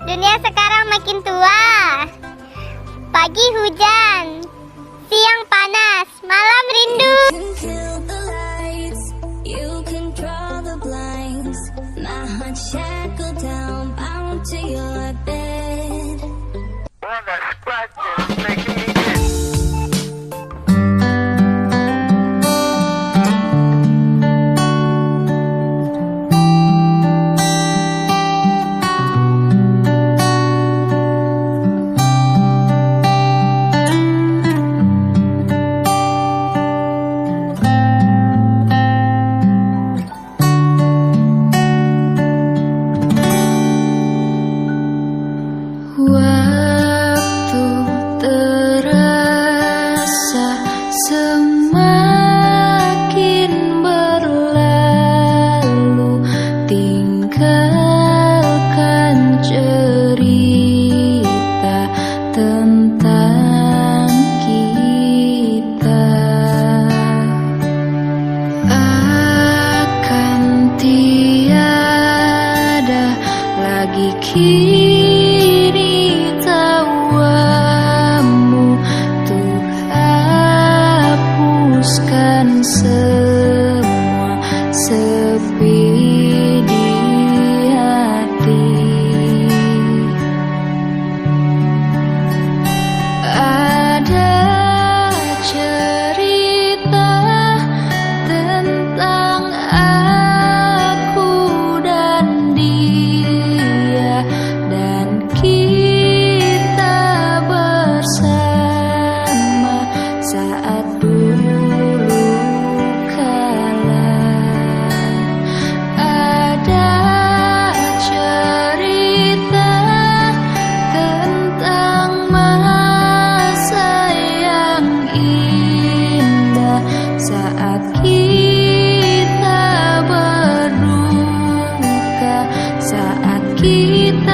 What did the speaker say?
Dunia sekarang makin tua. Pagi hujan, siang panas, malam rindu. Waktu terasa semakin berlalu, tinggalkan cerita tentang kita. Akan tiada lagi kini tawamu untuk hapuskan semua sepi di hati. Ada cerita tentang aku dan dia, dan kita bersama saat dulu kala. Ada cerita tentang masa yang indah saat kita berduka, saat kita